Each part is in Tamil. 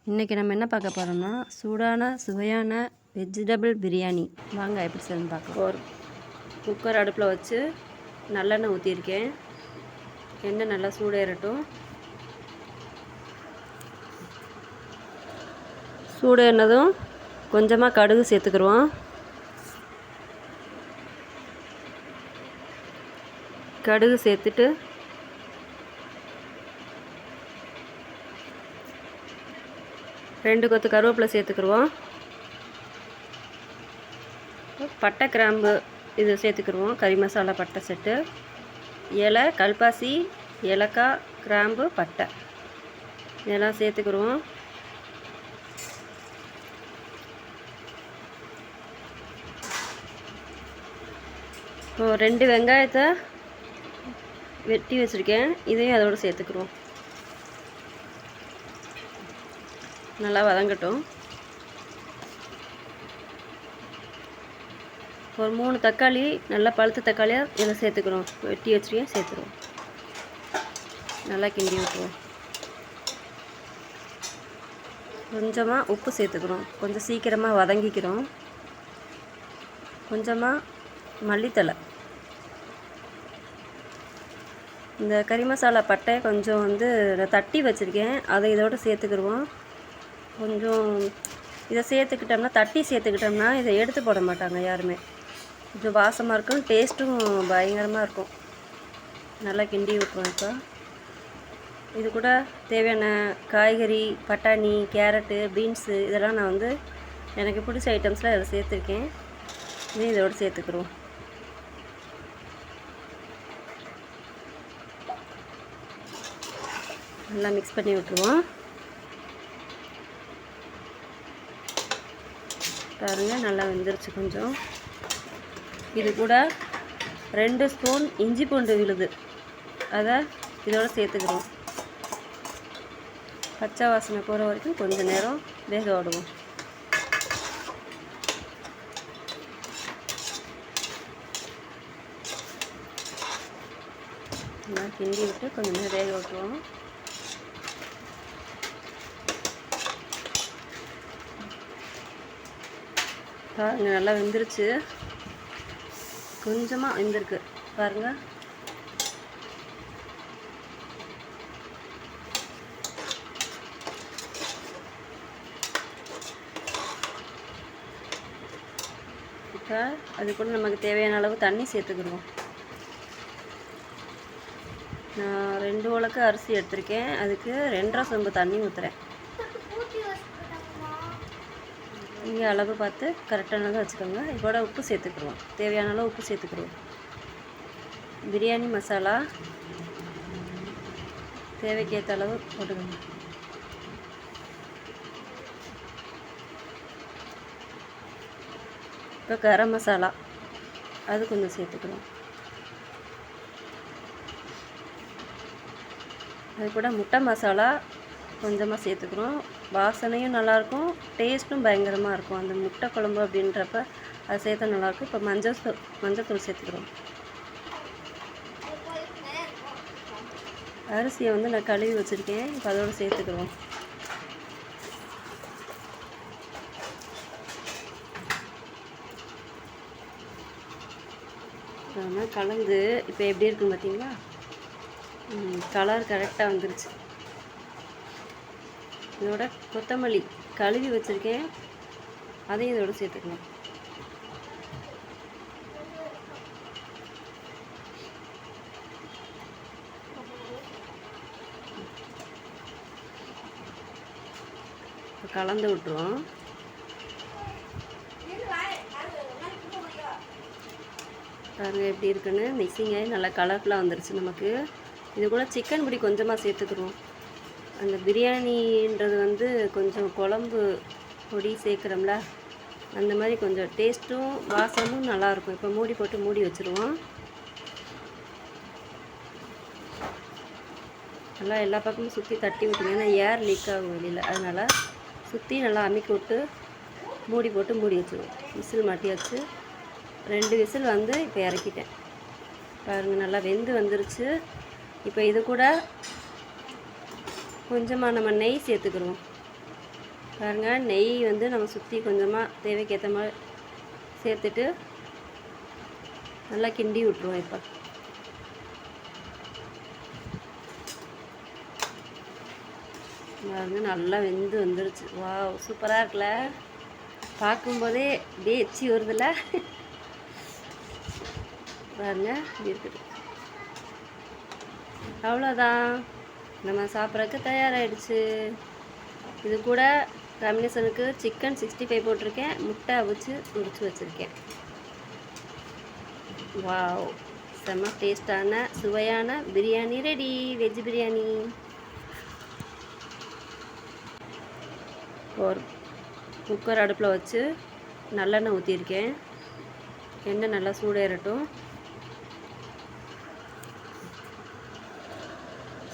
இன்றைக்கி நம்ம என்ன பார்க்க போகிறோம்னா சூடான சுவையான வெஜிடபிள் பிரியாணி. வாங்க எப்படி செய்யணும்னு பார்க்கலாம். ஒரு குக்கர் அடுப்பில் வச்சு நல்லெண்ணெய் ஊற்றிருக்கேன். எண்ணெய் நல்லா சூடேறட்டும். சூடேறினதும் கொஞ்சமாக கடுகு சேர்த்துக்கிடுவோம். கடுகு சேர்த்துட்டு ரெண்டு கொத்து கருவேப்பிலை சேர்த்துக்கிடுவோம். பட்டை கிராம்பு இது சேர்த்துக்கிடுவோம். கறி மசாலா பட்டை செட்டு, இலை, கல்பாசி, ஏலக்காய், கிராம்பு, பட்டை இதெல்லாம் சேர்த்துக்கிடுவோம். இப்போ 2 வெங்காயத்தை வெட்டி வச்சுருக்கேன். இதையும் அதோடு சேர்த்துக்கிடுவோம். நல்லா வதங்கட்டும். ஒரு 3 தக்காளி, நல்லா பழுத்த தக்காளியாக இதில் சேர்த்துக்கிறோம். வெட்டி வச்சுருக்கேன், சேர்த்துருவோம். நல்லா கிண்டி விட்டுருவோம். கொஞ்சமாக உப்பு சேர்த்துக்கிறோம். கொஞ்சம் சீக்கிரமாக வதங்கிக்கிறோம். கொஞ்சமாக மல்லித்தழை. இந்த கறி மசாலா பட்டை கொஞ்சம் தட்டி வச்சுருக்கேன், அதை இதோடு சேர்த்துக்கிடுவோம். கொஞ்சம் இதை சேர்த்துக்கிட்டோம்னா, தட்டி சேர்த்துக்கிட்டோம்னா இதை எடுத்து போட மாட்டாங்க யாருமே. கொஞ்சம் வாசமாக இருக்கும், டேஸ்ட்டும் பயங்கரமாக இருக்கும். நல்லா கிண்டி விட்டுருவோம். இப்போ இது கூட தேவையான காய்கறி, பட்டாணி, கேரட்டு, பீன்ஸு இதெல்லாம் நான் எனக்கு பிடிச்ச ஐட்டம்ஸ்லாம் இதில் சேர்த்துருக்கேன். இதையும் இதோடு சேர்த்துக்குறோம். நல்லா மிக்ஸ் பண்ணி விட்டுருவோம். பாருங்க, நல்லா வெந்துருச்சு. கொஞ்சம் இது கூட 2 ஸ்பூன் இஞ்சி பூண்டு விழுது, அதை இதோடு சேர்த்துக்கிறோம். பச்சை வாசனை போகிற வரைக்கும் கொஞ்சம் நேரம் வேக விடுவோம். நல்லா கிண்டி விட்டு கொஞ்சம் நேரம் வேக விட்டுருவோம். பாருங்கள், நல்லா வெந்துருச்சு. கொஞ்சமாக வெந்திருக்கு பாருங்கள். இப்போ அது கூட நமக்கு தேவையான அளவு தண்ணி சேர்த்துக்கிடுவோம். நான் 2 உலக்கு அரிசி எடுத்திருக்கேன், அதுக்கு 2.5 சொம்பு தண்ணி ஊற்றுறேன். நீங்கள் அளவு பார்த்து கரெக்டானதாக வச்சுக்கோங்க. இதோட உப்பு சேர்த்துக்கிடுவோம். தேவையான அளவு உப்பு சேர்த்துக்கிடுவோம். பிரியாணி மசாலா தேவைக்கேற்ற அளவு போட்டுக்கோங்க. இப்போ கரம் மசாலா அது கொஞ்சம் சேர்த்துக்கணும். அது கூட முட்டை மசாலா கொஞ்சமாக சேர்த்துக்கிறோம். வாசனையும் நல்லாயிருக்கும், டேஸ்ட்டும் பயங்கரமாக இருக்கும். அந்த முட்டை குழம்பு அப்படின்றப்ப அது சேர்த்தா நல்லாயிருக்கும். இப்போ மஞ்சத்தூள் சேர்த்துக்கிறோம். அரிசியை நான் கழுவி வச்சுருக்கேன், இப்போ அதோடு சேர்த்துக்கிறோம். அதனால் கலந்து இப்போ எப்படி இருக்குன்னு பார்த்தீங்களா? கலர் கரெக்டாக வந்துருச்சு. இதோட கொத்தமல்லி கழுவி வச்சுருக்கேன், அதையும் இதோட சேர்த்துக்கலாம். இப்போ கலந்து விட்டுருவோம். பாருங்கள் எப்படி இருக்குன்னு. மிக்சிங் ஆகி நல்லா கலர்ஃபுல்லாக வந்துருச்சு நமக்கு. இது கூட சிக்கன் பொடி கொஞ்சமாக சேர்த்துக்குறோம். அந்த பிரியாணின்றது கொஞ்சம் குழம்பு பொடி சேர்க்குறோம்ல, அந்த மாதிரி கொஞ்சம் டேஸ்ட்டும் வாசமும் நல்லாயிருக்கும். இப்போ மூடி போட்டு மூடி வச்சுருவோம். நல்லா எல்லா பக்கமும் சுற்றி தட்டி விட்டுங்க, ஏன்னா ஏர் லீக் ஆகும் வெளியில். அதனால் சுற்றி நல்லா அமுக்கி விட்டு மூடி போட்டு மூடி வச்சுருவோம். விசில் மாட்டி வச்சு 2 விசில் இப்போ இறக்கிட்டேன். பாருங்கள், நல்லா வெந்து வந்துருச்சு. இப்போ இது கூட கொஞ்சமாக நம்ம நெய் சேர்த்துக்கிடுவோம். பாருங்கள், நெய் வந்து நம்ம சுற்றி கொஞ்சமாக தேவைக்கு ஏற்ற மாதிரி சேர்த்துட்டு நல்லா கிண்டி விட்ருவோம். இப்போ பாருங்க, நல்லா வெந்து வந்துருச்சு. வாவ், சூப்பராக இருக்குல்ல, பார்க்கும்போதே அப்படியே எச்சி வருதுல்ல. பாருங்க, இப்படி இருக்குது. அவ்வளோதான், நம்ம சாப்பிட்றதுக்கு தயாராகிடுச்சு. இது கூட காம்பினேஷனுக்கு சிக்கன் 65 போட்டிருக்கேன், முட்டை அவிச்சு உரிச்சு வச்சுருக்கேன். வாவ், செம்ம டேஸ்டான சுவையான பிரியாணி ரெடி, வெஜ் பிரியாணி. ஒரு குக்கர் அடுப்பில் வச்சு நல்லெண்ணெய் ஊற்றிருக்கேன். எண்ணெய் நல்லா சூடேறட்டும்.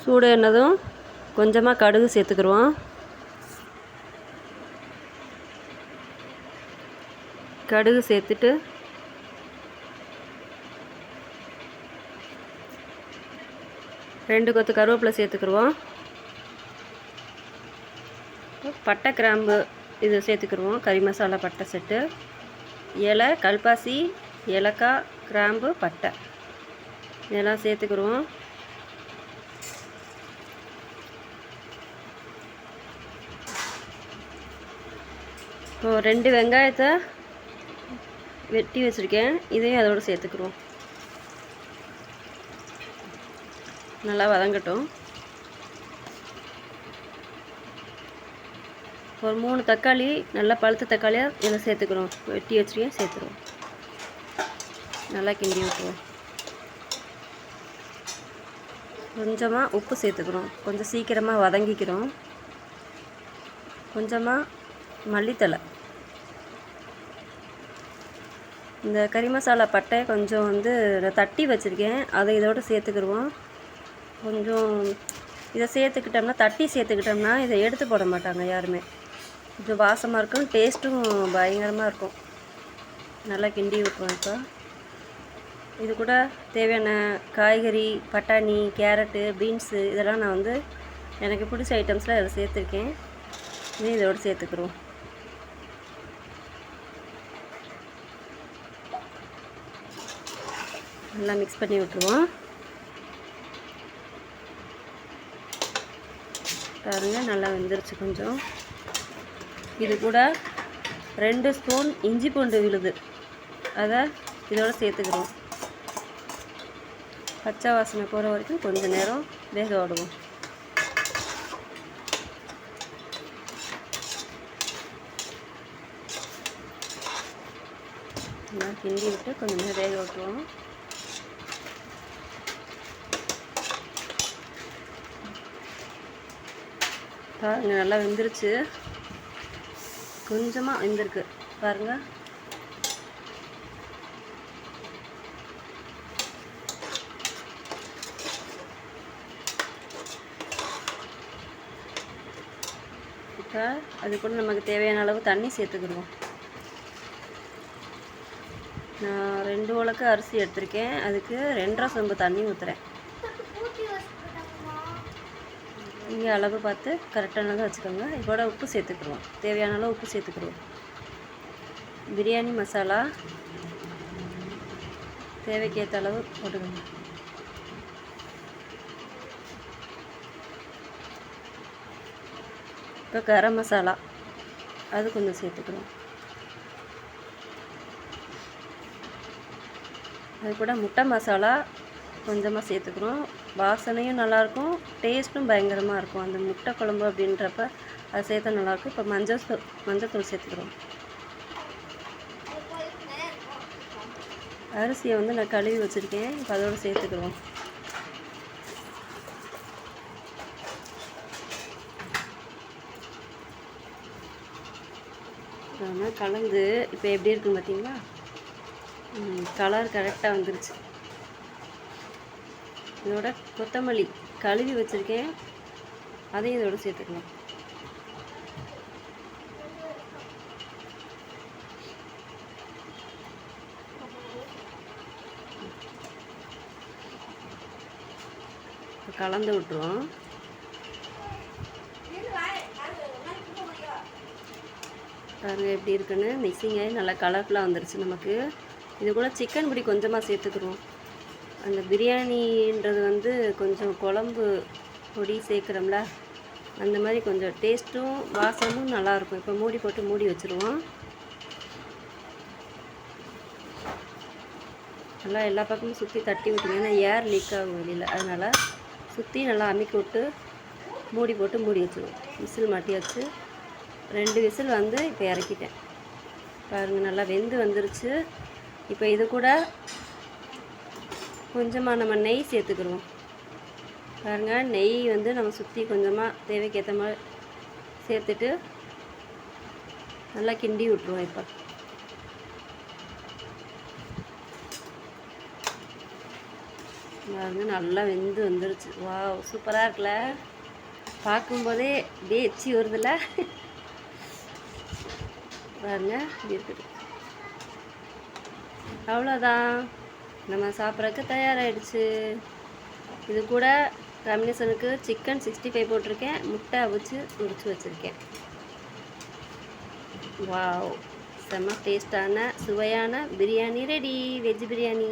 சூடேறினதும் கொஞ்சமாக கடுகு சேர்த்துக்கிடுவோம். கடுகு சேர்த்துட்டு ரெண்டு கொத்து கருவேப்பிலை சேர்த்துக்கிடுவோம். பட்டை கிராம்பு இது சேர்த்துக்கிடுவோம். கறி மசாலா பட்டை செட்டு, இலை, கல்பாசி, ஏலக்காய், கிராம்பு, பட்டை இதெல்லாம் சேர்த்துக்கிடுவோம். இப்போ 2 வெங்காயத்தை வெட்டி வச்சுருக்கேன், இதையும் அதோடு சேர்த்துக்கிடுவோம். நல்லா வதங்கட்டும். ஒரு 3 தக்காளி, நல்லா பழுத்த தக்காளியாக இதில் சேர்த்துக்கிறோம். வெட்டி வச்சுருக்கேன், சேர்த்துருவோம். நல்லா கிண்டி விட்டுருவோம். கொஞ்சமாக உப்பு சேர்த்துக்கிறோம், கொஞ்சம் சீக்கிரமாக வதங்கிக்கிறோம். கொஞ்சமாக மல்லித்தலை. இந்த கறி மசாலா பட்டை கொஞ்சம் வந்து தட்டி வச்சுருக்கேன், அதை இதோடு சேர்த்துக்கிடுவோம். கொஞ்சம் இதை சேர்த்துக்கிட்டோம்னா, தட்டி சேர்த்துக்கிட்டோம்னா இதை எடுத்து போட மாட்டாங்க யாருமே. கொஞ்சம் வாசமாக இருக்கும், டேஸ்ட்டும் பயங்கரமாக இருக்கும். நல்லா கிண்டி விட்டுருவோம். இப்போ இது கூட தேவையான காய்கறி, பட்டாணி, கேரட்டு, பீன்ஸு இதெல்லாம் நான் வந்து எனக்கு பிடிச்ச ஐட்டம்ஸில் இதில் சேர்த்துருக்கேன். இதையும் இதோடு சேர்த்துக்கிறோம். நல்லா மிக்ஸ் பண்ணி விட்டுருவோம். பாருங்க, நல்லா வெந்துருச்சு கொஞ்சம். இது கூட 2 ஸ்பூன் இஞ்சி பூண்டு விழுது, அதை இதோட சேர்த்துக்கிறோம். பச்சை வாசனை போகிற வரைக்கும் கொஞ்சம் நேரம் வேக விடுவோம். நல்லா கிண்டி விட்டு கொஞ்சம் நேரம் வேக விட்டுருவோம். பாருங்க, நல்லா வெந்துருச்சு. கொஞ்சமாக வெந்திருக்கு பாருங்கள். இப்போ அது கூட நமக்கு தேவையான அளவு தண்ணி சேர்த்துக்கிடுவோம். நான் 2 உலக்கு அரிசி எடுத்திருக்கேன், அதுக்கு 2.5 சொம்பு தண்ணி ஊற்றுறேன். நீங்கள் அளவு பார்த்து கரெக்டானதாக வச்சுக்கோங்க. இதோட உப்பு சேர்த்துக்கிடுவோம், தேவையான அளவு உப்பு சேர்த்துக்கிடுவோம். பிரியாணி மசாலா தேவைக்கேற்ற அளவு போட்டுக்கோங்க. இப்போ கரம் மசாலா அது கொஞ்சம் சேர்த்துக்கிறோம். அது கூட முட்டை மசாலா கொஞ்சமாக சேர்த்துக்கிறோம். வாசனையும் நல்லாயிருக்கும், டேஸ்ட்டும் பயங்கரமாக இருக்கும். அந்த முட்டை குழம்பு அப்படின்றப்ப அது சேர்த்தா நல்லாயிருக்கும். இப்போ மஞ்சத்தூள் சேர்த்துக்கிறோம். அரிசியை வந்து நான் கழுவி வச்சுருக்கேன், இப்போ அதோடு சேர்த்துக்கிறோம். ஆனால் கலந்து இப்போ எப்படி இருக்குன்னு பார்த்தீங்களா? கலர் கரெக்டாக வந்துருச்சு. இதோட கொத்தமல்லி கழுவி வச்சுருக்கேன், அதையும் இதோட சேர்த்துக்கலாம். கலந்து விட்டுருவோம். பாருங்கள் எப்படி இருக்குன்னு மிக்சிங் ஆகி நல்லா கலர்ஃபுல்லாக வந்துருச்சு நமக்கு. இது கூட சிக்கன் பொடி கொஞ்சமாக சேர்த்துக்குருவோம். அந்த பிரியாணின்றது வந்து கொஞ்சம் குழம்பு பொடி சேர்க்குறோம்ல, அந்த மாதிரி கொஞ்சம் டேஸ்ட்டும் வாசமும் நல்லாயிருக்கும். இப்போ மூடி போட்டு மூடி வச்சுருவோம். நல்லா எல்லா பக்கமும் சுற்றி தட்டி விட்டுங்க, ஏன்னா ஏர் லீக் ஆகும் வெளியில். அதனால் சுற்றி நல்லா அமுக்கி விட்டு மூடி போட்டு மூடி வச்சுருவோம். விசில் மாட்டியாச்சு. 2 விசில் வந்து இப்போ இறக்கிட்டேன். பாருங்கள் நல்லா வெந்து வந்துருச்சு. இப்போ இது கூட கொஞ்சமாக நம்ம நெய் சேர்த்துக்கிடுவோம். பாருங்கள் நெய் வந்து நம்ம சுற்றி கொஞ்சமாக தேவைக்கேற்ற மாதிரி சேர்த்துட்டு நல்லா கிண்டி விட்ருவோம். இப்போ பாருங்க நல்லா வெந்து வந்துருச்சு. வாவ் சூப்பராக இருக்குல்ல, பார்க்கும்போதே அப்படியே எச்சி வருதுல்ல. பாருங்க இப்படி இருக்குது. அவ்வளோதான், நம்ம சாப்பிட்றதுக்கு தயாராகிடுச்சு. இது கூட காம்பினேஷனுக்கு சிக்கன் 65 போட்டிருக்கேன், முட்டை அவிச்சு உரிச்சு வச்சுருக்கேன். வாவ் செம்ம டேஸ்டான சுவையான பிரியாணி ரெடி, வெஜ் பிரியாணி.